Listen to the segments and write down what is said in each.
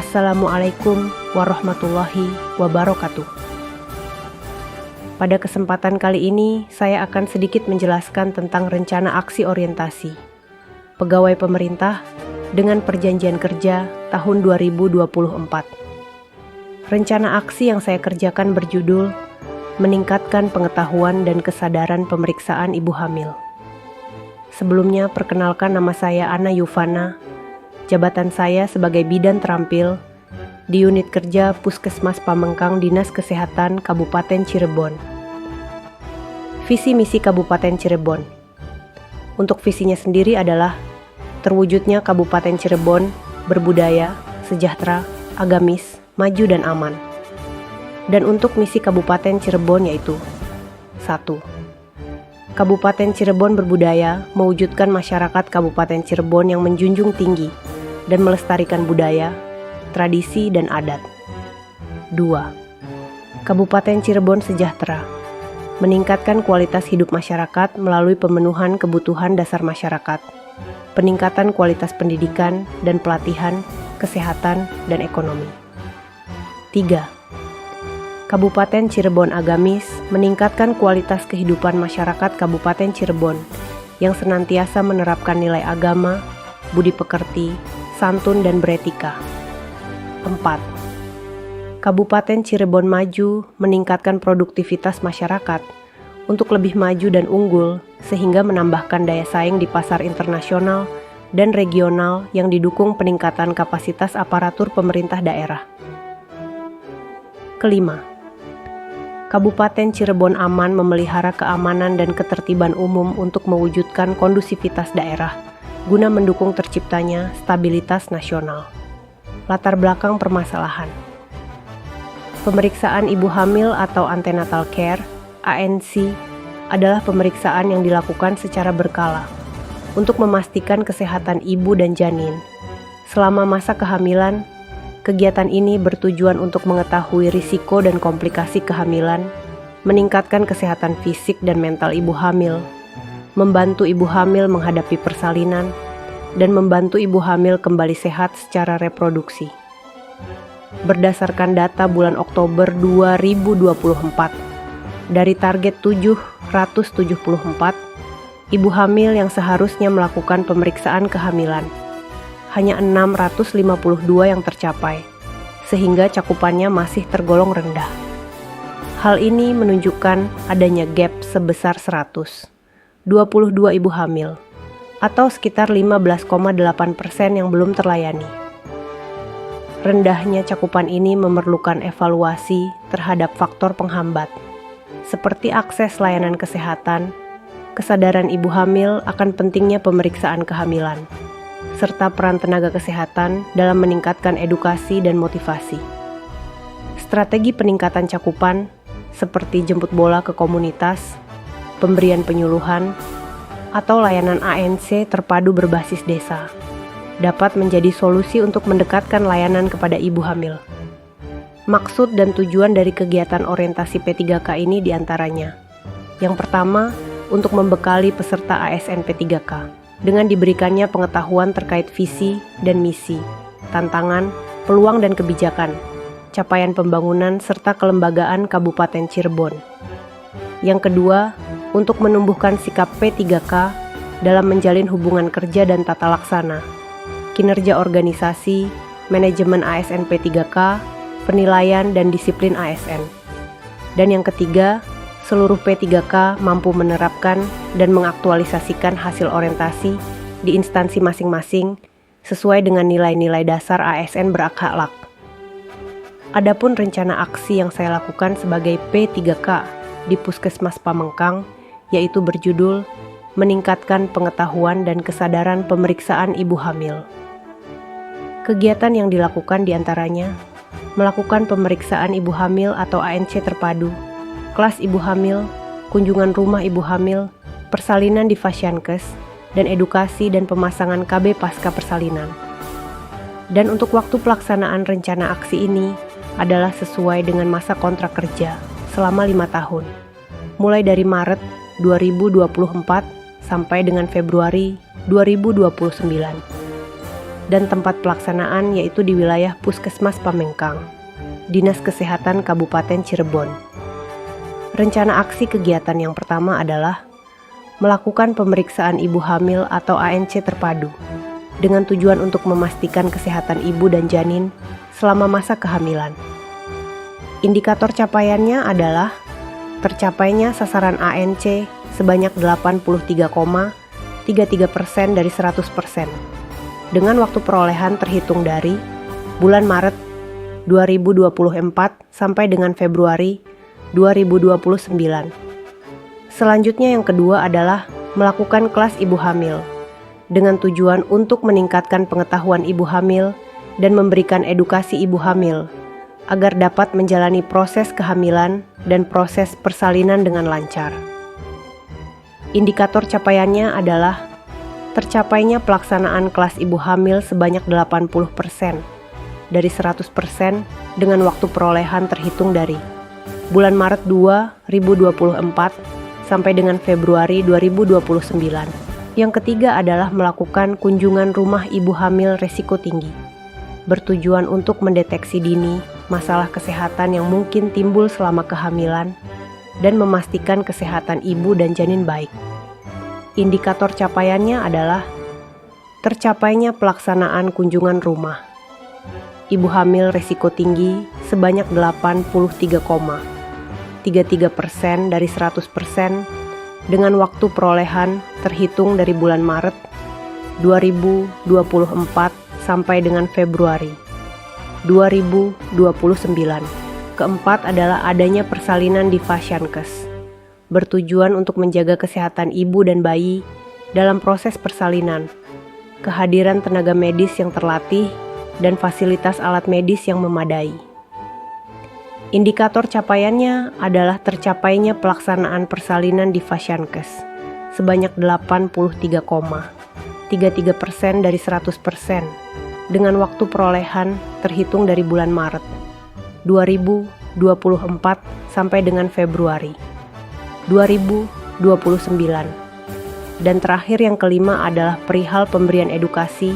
Assalamualaikum warahmatullahi wabarakatuh. Pada kesempatan kali ini, saya akan sedikit menjelaskan tentang rencana aksi orientasi pegawai pemerintah dengan perjanjian kerja tahun 2024. Rencana aksi yang saya kerjakan berjudul Meningkatkan Pengetahuan dan Kesadaran Pemeriksaan Ibu Hamil. Sebelumnya, perkenalkan nama saya Ana Yufana. Jabatan saya sebagai bidan terampil di unit kerja Puskesmas Pamengkang Dinas Kesehatan Kabupaten Cirebon. Visi misi Kabupaten Cirebon. Untuk visinya sendiri adalah terwujudnya Kabupaten Cirebon berbudaya, sejahtera, agamis, maju dan aman. Dan untuk misi Kabupaten Cirebon yaitu 1. Kabupaten Cirebon berbudaya mewujudkan masyarakat Kabupaten Cirebon yang menjunjung tinggi dan melestarikan budaya, tradisi, dan adat. 2. Kabupaten Cirebon sejahtera, meningkatkan kualitas hidup masyarakat melalui pemenuhan kebutuhan dasar masyarakat, peningkatan kualitas pendidikan dan pelatihan, kesehatan, dan ekonomi. 3. Kabupaten Cirebon agamis, meningkatkan kualitas kehidupan masyarakat Kabupaten Cirebon yang senantiasa menerapkan nilai agama, budi pekerti, santun, dan beretika. 4. Kabupaten Cirebon maju meningkatkan produktivitas masyarakat untuk lebih maju dan unggul sehingga menambahkan daya saing di pasar internasional dan regional yang didukung peningkatan kapasitas aparatur pemerintah daerah. 5. Kabupaten Cirebon aman memelihara keamanan dan ketertiban umum untuk mewujudkan kondusivitas daerah guna mendukung terciptanya stabilitas nasional. Latar belakang permasalahan. Pemeriksaan ibu hamil atau antenatal care, ANC, adalah pemeriksaan yang dilakukan secara berkala untuk memastikan kesehatan ibu dan janin. Selama masa kehamilan, kegiatan ini bertujuan untuk mengetahui risiko dan komplikasi kehamilan, meningkatkan kesehatan fisik dan mental ibu hamil, membantu ibu hamil menghadapi persalinan, dan membantu ibu hamil kembali sehat secara reproduksi. Berdasarkan data bulan Oktober 2024, dari target 774, ibu hamil yang seharusnya melakukan pemeriksaan kehamilan, hanya 652 yang tercapai, sehingga cakupannya masih tergolong rendah. Hal ini menunjukkan adanya gap sebesar 122 ibu hamil, atau sekitar 15,8% yang belum terlayani. Rendahnya cakupan ini memerlukan evaluasi terhadap faktor penghambat, seperti akses layanan kesehatan, kesadaran ibu hamil akan pentingnya pemeriksaan kehamilan, serta peran tenaga kesehatan dalam meningkatkan edukasi dan motivasi. Strategi peningkatan cakupan, seperti jemput bola ke komunitas, pemberian penyuluhan, atau layanan ANC terpadu berbasis desa, dapat menjadi solusi untuk mendekatkan layanan kepada ibu hamil. Maksud dan tujuan dari kegiatan orientasi P3K ini diantaranya. Yang pertama, untuk membekali peserta ASN P3K dengan diberikannya pengetahuan terkait visi dan misi, tantangan, peluang dan kebijakan, capaian pembangunan serta kelembagaan Kabupaten Cirebon. Yang kedua, untuk menumbuhkan sikap P3K dalam menjalin hubungan kerja dan tata laksana, kinerja organisasi, manajemen ASN P3K, penilaian dan disiplin ASN. Dan yang ketiga, seluruh P3K mampu menerapkan dan mengaktualisasikan hasil orientasi di instansi masing-masing sesuai dengan nilai-nilai dasar ASN berakhlak. Adapun rencana aksi yang saya lakukan sebagai P3K di Puskesmas Pamengkang yaitu berjudul Meningkatkan Pengetahuan dan Kesadaran Pemeriksaan Ibu Hamil. Kegiatan yang dilakukan diantaranya melakukan pemeriksaan ibu hamil atau ANC terpadu, kelas ibu hamil, kunjungan rumah ibu hamil, persalinan di Fasyankes, dan edukasi dan pemasangan KB pasca persalinan. Dan untuk waktu pelaksanaan rencana aksi ini adalah sesuai dengan masa kontrak kerja selama 5 tahun, mulai dari Maret 2024 sampai dengan Februari 2029. dan tempat pelaksanaan yaitu di wilayah Puskesmas Pamengkang, Dinas Kesehatan Kabupaten Cirebon. Rencana aksi kegiatan yang pertama adalah melakukan pemeriksaan ibu hamil atau ANC terpadu dengan tujuan untuk memastikan kesehatan ibu dan janin selama masa kehamilan. Indikator capaiannya adalah tercapainya sasaran ANC sebanyak 83,33% dari 100%. Dengan waktu perolehan terhitung dari bulan Maret 2024 sampai dengan Februari 2029. Selanjutnya yang kedua adalah melakukan kelas ibu hamil dengan tujuan untuk meningkatkan pengetahuan ibu hamil dan memberikan edukasi ibu hamil agar dapat menjalani proses kehamilan dan proses persalinan dengan lancar. Indikator capaiannya adalah tercapainya pelaksanaan kelas ibu hamil sebanyak 80% dari 100% dengan waktu perolehan terhitung dari bulan Maret 2024 sampai dengan Februari 2029. Yang ketiga adalah melakukan kunjungan rumah ibu hamil risiko tinggi, bertujuan untuk mendeteksi dini masalah kesehatan yang mungkin timbul selama kehamilan dan memastikan kesehatan ibu dan janin baik. Indikator capaiannya adalah tercapainya pelaksanaan kunjungan rumah ibu hamil risiko tinggi sebanyak 83,33% dari 100% dengan waktu perolehan terhitung dari bulan Maret 2024 sampai dengan Februari 2029. Keempat adalah adanya persalinan di Fasyankes, bertujuan untuk menjaga kesehatan ibu dan bayi dalam proses persalinan, kehadiran tenaga medis yang terlatih, dan fasilitas alat medis yang memadai. Indikator capaiannya adalah tercapainya pelaksanaan persalinan di Fasyankes sebanyak 83,33% dari 100% dengan waktu perolehan terhitung dari bulan Maret 2024 sampai dengan Februari 2029. Dan terakhir yang kelima adalah perihal pemberian edukasi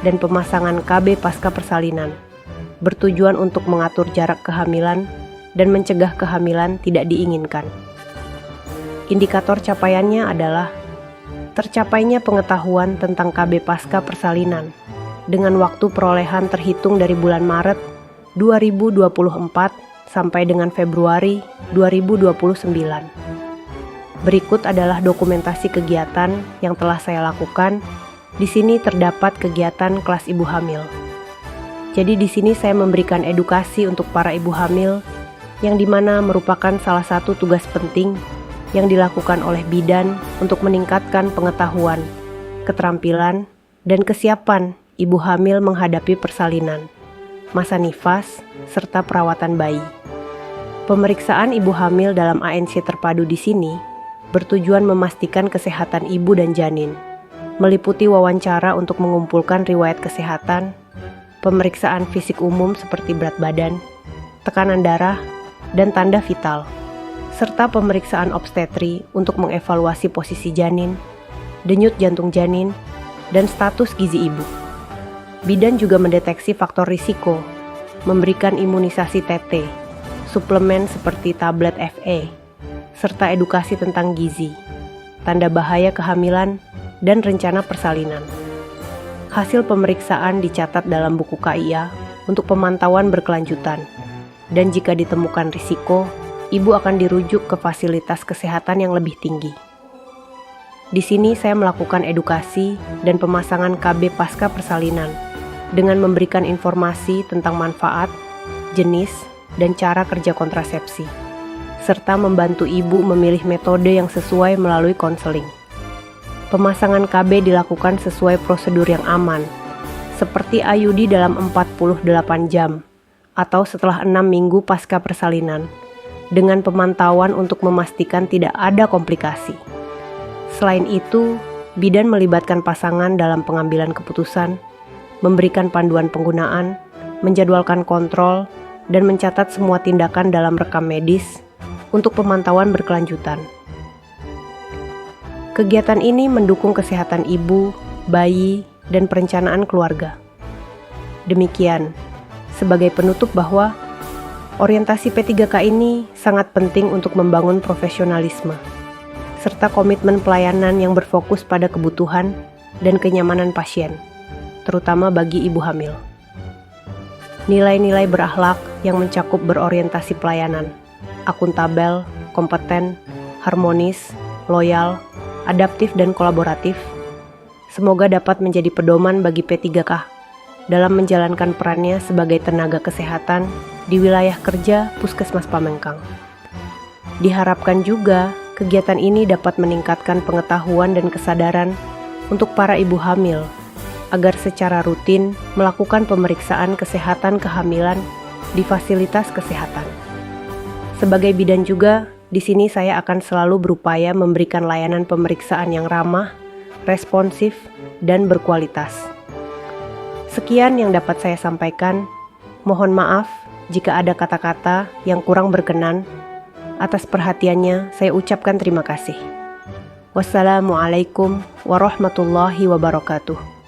dan pemasangan KB pasca persalinan, bertujuan untuk mengatur jarak kehamilan dan mencegah kehamilan tidak diinginkan. Indikator capaiannya adalah tercapainya pengetahuan tentang KB pasca persalinan dengan waktu perolehan terhitung dari bulan Maret 2024 sampai dengan Februari 2029. Berikut adalah dokumentasi kegiatan yang telah saya lakukan. Di sini terdapat kegiatan kelas ibu hamil. Jadi di sini saya memberikan edukasi untuk para ibu hamil yang dimana merupakan salah satu tugas penting yang dilakukan oleh bidan untuk meningkatkan pengetahuan, keterampilan, dan kesiapan ibu hamil menghadapi persalinan, masa nifas, serta perawatan bayi. Pemeriksaan ibu hamil dalam ANC terpadu di sini bertujuan memastikan kesehatan ibu dan janin, meliputi wawancara untuk mengumpulkan riwayat kesehatan, pemeriksaan fisik umum seperti berat badan, tekanan darah, dan tanda vital, serta pemeriksaan obstetri untuk mengevaluasi posisi janin, denyut jantung janin, dan status gizi ibu. Bidan juga mendeteksi faktor risiko, memberikan imunisasi TT, suplemen seperti tablet FE, serta edukasi tentang gizi, tanda bahaya kehamilan, dan rencana persalinan. Hasil pemeriksaan dicatat dalam buku KIA untuk pemantauan berkelanjutan, dan jika ditemukan risiko, ibu akan dirujuk ke fasilitas kesehatan yang lebih tinggi. Di sini saya melakukan edukasi dan pemasangan KB pasca persalinan dengan memberikan informasi tentang manfaat, jenis, dan cara kerja kontrasepsi, serta membantu ibu memilih metode yang sesuai melalui konseling. Pemasangan KB dilakukan sesuai prosedur yang aman, seperti IUD dalam 48 jam, atau setelah 6 minggu pasca persalinan, dengan pemantauan untuk memastikan tidak ada komplikasi. Selain itu, bidan melibatkan pasangan dalam pengambilan keputusan, memberikan panduan penggunaan, menjadwalkan kontrol, dan mencatat semua tindakan dalam rekam medis untuk pemantauan berkelanjutan. Kegiatan ini mendukung kesehatan ibu, bayi, dan perencanaan keluarga. Demikian, sebagai penutup bahwa orientasi P3K ini sangat penting untuk membangun profesionalisme, serta komitmen pelayanan yang berfokus pada kebutuhan dan kenyamanan pasien, terutama bagi ibu hamil. Nilai-nilai berakhlak yang mencakup berorientasi pelayanan, akuntabel, kompeten, harmonis, loyal, adaptif, dan kolaboratif, semoga dapat menjadi pedoman bagi P3K dalam menjalankan perannya sebagai tenaga kesehatan di wilayah kerja Puskesmas Pamengkang. Diharapkan juga kegiatan ini dapat meningkatkan pengetahuan dan kesadaran untuk para ibu hamil agar secara rutin melakukan pemeriksaan kesehatan kehamilan di fasilitas kesehatan. Sebagai bidan juga, di sini saya akan selalu berupaya memberikan layanan pemeriksaan yang ramah, responsif, dan berkualitas. Sekian yang dapat saya sampaikan. Mohon maaf jika ada kata-kata yang kurang berkenan. Atas perhatiannya, saya ucapkan terima kasih. Wassalamualaikum warahmatullahi wabarakatuh.